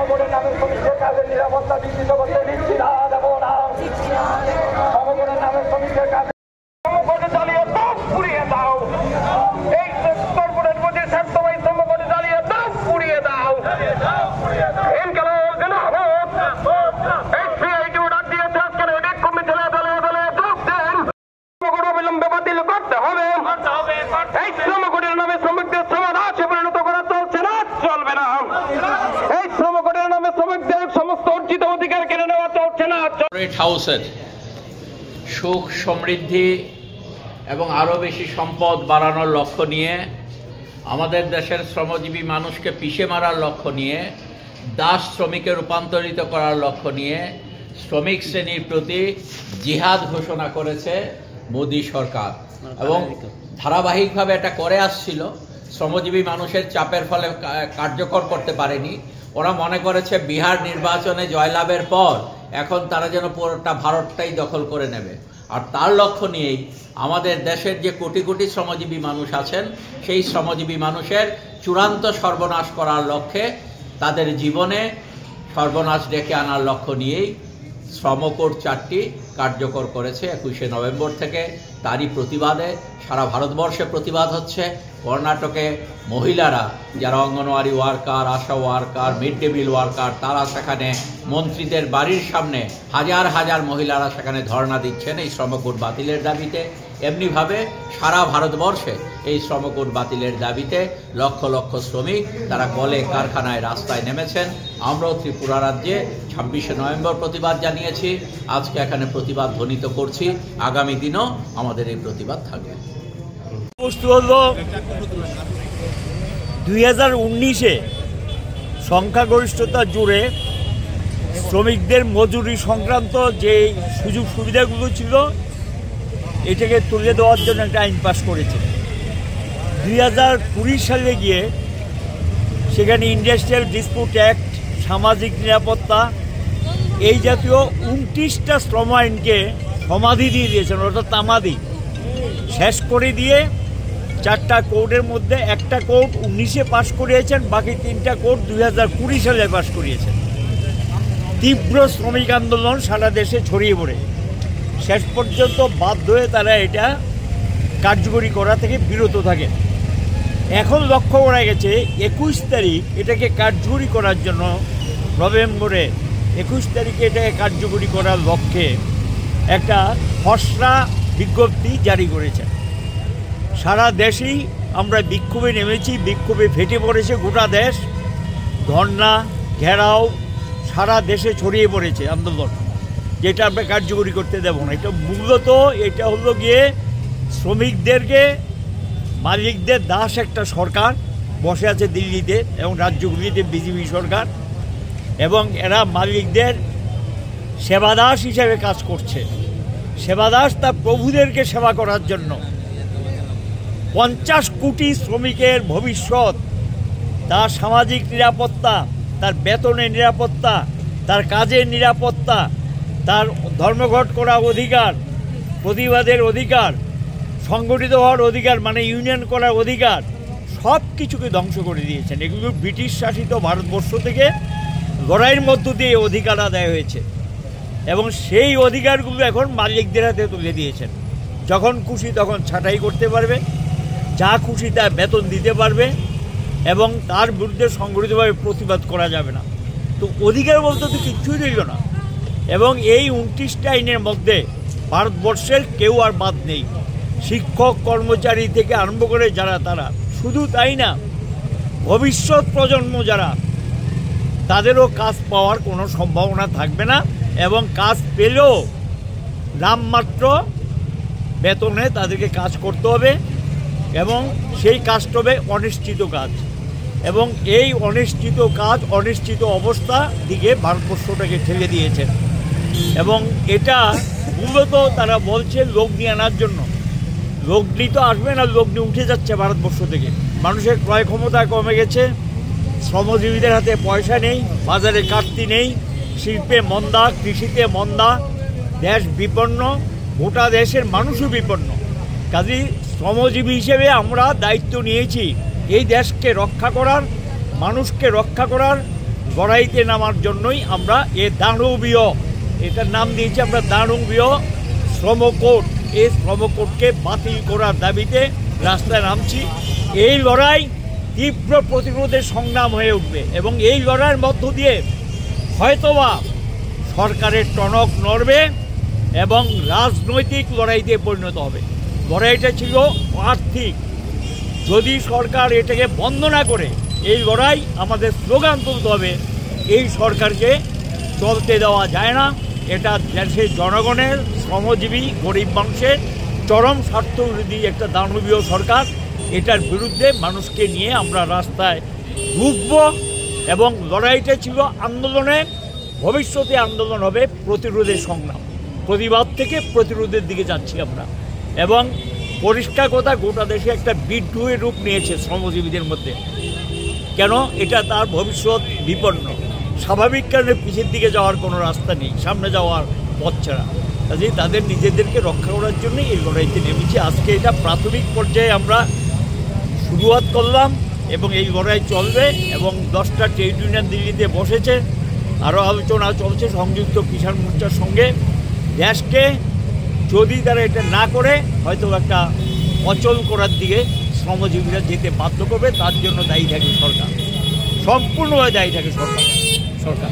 সমগ্রের নামে শ্রমিকদের কাজের নিরাপত্তা নিশ্চিত করতে দিচ্ছি না, দেবো না। সমগ্রের নামে শ্রমিকদের কাজে শ্রমকোটে চালিয়ে দাও, পুড়িয়ে দাও। এই কর্পোরেট প্রতি স্বার্থবাহী শ্রমকোটে চালিয়ে দাও, পুড়িয়ে দাও। অবিলম্বে বাতিল করতে হবে। এই শ্রমকোটের নামে শ্রমিকদের সমাধাসে পরিণত করা চলছে না, চলবে না। এই শ্রমকোটের নামে শ্রমিকদের সমস্ত অর্জিত অধিকার কেড়ে নেওয়া চলছে না। হাউসের সুখ সমৃদ্ধি এবং আরও বেশি সম্পদ বাড়ানোর লক্ষ্য নিয়ে, আমাদের দেশের শ্রমজীবী মানুষকে পিষে মারার লক্ষ্য নিয়ে, দাস শ্রমিকে রূপান্তরিত করার লক্ষ্য নিয়ে শ্রমিক শ্রেণীর প্রতি জিহাদ ঘোষণা করেছে মোদী সরকার এবং ধারাবাহিকভাবে এটা করে আসছিল। শ্রমজীবী মানুষের চাপের ফলে কার্যকর করতে পারেনি। ওরা মনে করেছে বিহার নির্বাচনে জয়লাভের পর এখন তারা যেন পুরোটা ভারতটাই দখল করে নেবে। আর তার লক্ষ্য নিয়েই আমাদের দেশের যে কোটি কোটি শ্রমজীবী মানুষ আছেন, সেই শ্রমজীবী মানুষের চূড়ান্ত সর্বনাশ করার লক্ষ্যে, তাদের জীবনে সর্বনাশ ডেকে আনার লক্ষ্য নিয়েই শ্রমকোট 4টি কার্যকর করেছে 21শে নভেম্বর থেকে। তারই প্রতিবাদে সারা ভারতবর্ষে প্রতিবাদ হচ্ছে। কর্ণাটকে মহিলারা যারা anganwadi worker, ASHA worker, mid day meal worker, তারা সেখানে মন্ত্রীদের বাড়ির সামনে হাজার হাজার মহিলারা সেখানে ধর্ণা দিচ্ছেন এই শ্রমকোট বাতিলের দাবিতে। এমনিভাবে সারা ভারতবর্ষে এই শ্রমকোট বাতিলের দাবিতে লক্ষ লক্ষ শ্রমিক তারা কলে কারখানায় রাস্তায় নেমেছেন। আমরাও ত্রিপুরা রাজ্যে 26শে নভেম্বর প্রতিবাদ জানিয়েছি। আজকে এখানে প্রতিবাদ ধ্বনিত করছি। আগামী দিনও আমাদের এই প্রতিবাদ থাকবে। বস্তু হলো 2019-এ সংখ্যাগরিষ্ঠতা জুড়ে শ্রমিকদের মজুরি সংক্রান্ত যে সুযোগ সুবিধাগুলো ছিল এটাকে তুলে দেওয়ার জন্য একটা আইন পাস করেছে। 2020 সালে গিয়ে সেখানে ইন্ডাস্ট্রিয়াল ডিসপিউট অ্যাক্ট, সামাজিক নিরাপত্তা, এই জাতীয় 29টা শ্রম আইনকে সমাধি দিয়ে দিয়েছেন, অর্থাৎ তামাদি শেষ করে দিয়ে 4টা কোর্টের মধ্যে একটা কোর্ট 19-এ পাশ করিয়েছেন, বাকি 3টা কোর্ট 2020 সালে পাশ করিয়েছেন। তীব্র শ্রমিক আন্দোলন সারা দেশে ছড়িয়ে পড়ে শেষ পর্যন্ত বাধ্য হয়ে তারা এটা কার্যকরী করা থেকে বিরত থাকে। এখন লক্ষ্য করা গেছে 21 তারিখ এটাকে কার্যকরী করার জন্য, নভেম্বরে 21 তারিখে এটাকে কার্যকরী করার লক্ষ্যে একটা খসড়া বিজ্ঞপ্তি জারি করেছেন। সারা দেশেই আমরা বিক্ষোভে নেমেছি, বিক্ষোভে ফেটে পড়েছে গোটা দেশ, ধর্ণা ঘেরাও সারা দেশে ছড়িয়ে পড়েছে আন্দোলন, যেটা আমরা কার্যকরী করতে দেব না। এটা মূলত এটা হলো গিয়ে শ্রমিকদেরকে মালিকদের দাস একটা সরকার বসে আছে দিল্লিতে এবং রাজ্যগুলিতে বিজেপি সরকার, এবং এরা মালিকদের সেবাদাস হিসেবে কাজ করছে। সেবাদাস তার প্রভুদেরকে সেবা করার জন্য। 50 কোটি শ্রমিকের ভবিষ্যৎ, তার সামাজিক নিরাপত্তা, তার বেতনের নিরাপত্তা, তার কাজের নিরাপত্তা, তার ধর্মঘট করার অধিকার, প্রতিবাদের অধিকার, সংগঠিত হওয়ার অধিকার মানে ইউনিয়ন করার অধিকার, সব কিছুকে ধ্বংস করে দিয়েছেন। এগুলো ব্রিটিশ শাসিত ভারতবর্ষ থেকে লড়াইয়ের মধ্য দিয়ে অধিকার আদায় হয়েছে এবং সেই অধিকারগুলো এখন মালিকদের হাতে তুলে দিয়েছেন। যখন খুশি তখন ছাঁটাই করতে পারবে, যা খুশি তা বেতন দিতে পারবে এবং তার বিরুদ্ধে সংগঠিতভাবে প্রতিবাদ করা যাবে না। তো অধিকার বলতে তো কিচ্ছুই রইল না। এবং এই 29টা আইনের মধ্যে ভারতবর্ষের কেউ আর বাদ নেই, শিক্ষক কর্মচারী থেকে আরম্ভ করে যারা, তারা শুধু তাই না, ভবিষ্যৎ প্রজন্ম যারা, তাদেরও কাজ পাওয়ার কোনো সম্ভাবনা থাকবে না এবং কাজ পেলেও নামমাত্র বেতনে তাদেরকে কাজ করতে হবে এবং সেই কাজটা হবে অনিশ্চিত কাজ। এবং এই অনিশ্চিত কাজ, অনিশ্চিত অবস্থা দিকে ভারতবর্ষটাকে ঠেলে দিয়েছেন এবং এটা মূলত তারা বলছে লোক নিয়ে আনার জন্য। লগ্নি তো আসবে না, লগ্নি উঠে যাচ্ছে ভারতবর্ষ থেকে। মানুষের ক্রয় ক্ষমতা কমে গেছে, শ্রমজীবীদের হাতে পয়সা নেই, বাজারে কাটতি নেই, শিল্পে মন্দা, কৃষিতে মন্দা, দেশ বিপন্ন, গোটা দেশের মানুষও বিপন্ন। কাজেই শ্রমজীবী হিসেবে আমরা দায়িত্ব নিয়েছি এই দেশকে রক্ষা করার, মানুষকে রক্ষা করার, লড়াইতে নামার জন্যই আমরা দানবীয়, এটার নাম দিয়েছি আমরা দানবীয় শ্রমকোট। এই শ্রমকোটকে বাতিল করার দাবিতে রাস্তায় নামছি। এই লড়াই তীব্র প্রতিরোধের সংগ্রাম হয়ে উঠবে এবং এই লড়াইয়ের মধ্য দিয়ে হয়তোবা সরকারের টনক নড়বে এবং রাজনৈতিক লড়াইতে পরিণত হবে। লড়াইটা ছিল আর্থিক। যদি সরকার এটাকে বন্ধ না করে এই লড়াই আমাদের স্লোগান তুলতে হবে, এই সরকারকে চলতে দেওয়া যায় না। এটা দেশের জনগণের, শ্রমজীবী গরিব মানুষের চরম স্বার্থবিরোধী একটা দানবীয় সরকার। এটার বিরুদ্ধে মানুষকে নিয়ে আমরা রাস্তায় ঢুকব এবং লড়াইটা ছিল আন্দোলনে, ভবিষ্যতে আন্দোলন হবে প্রতিরোধের সংগ্রাম। প্রতিবাদ থেকে প্রতিরোধের দিকে যাচ্ছি আমরা। এবং পরিষ্কার কথা, গোটা দেশে একটা বিদ্রোহের রূপ নিয়েছে শ্রমজীবীদের মধ্যে। কেন? এটা তার ভবিষ্যৎ বিপন্ন। স্বাভাবিক কারণে পিছের দিকে যাওয়ার কোনো রাস্তা নেই, সামনে যাওয়ার পথ ছাড়া। কাজেই তাদের নিজেদেরকে রক্ষা করার জন্য এই লড়াইতে নেমেছি। আজকে এটা প্রাথমিক পর্যায়ে আমরা শুরুয়াত করলাম এবং এই লড়াই চলবে। এবং 10টা ট্রেড ইউনিয়ন দিল্লিতে বসেছে, আরও আলোচনা চলছে সংযুক্ত কিষাণ মোর্চার সঙ্গে। দেশকে যদি তারা এটা না করে হয়তো একটা অচল করার দিকে শ্রমজীবীরা যেতে বাধ্য করবে। তার জন্য দায়ী থাকে সরকার, সম্পূর্ণভাবে দায়ী থাকে সরকার।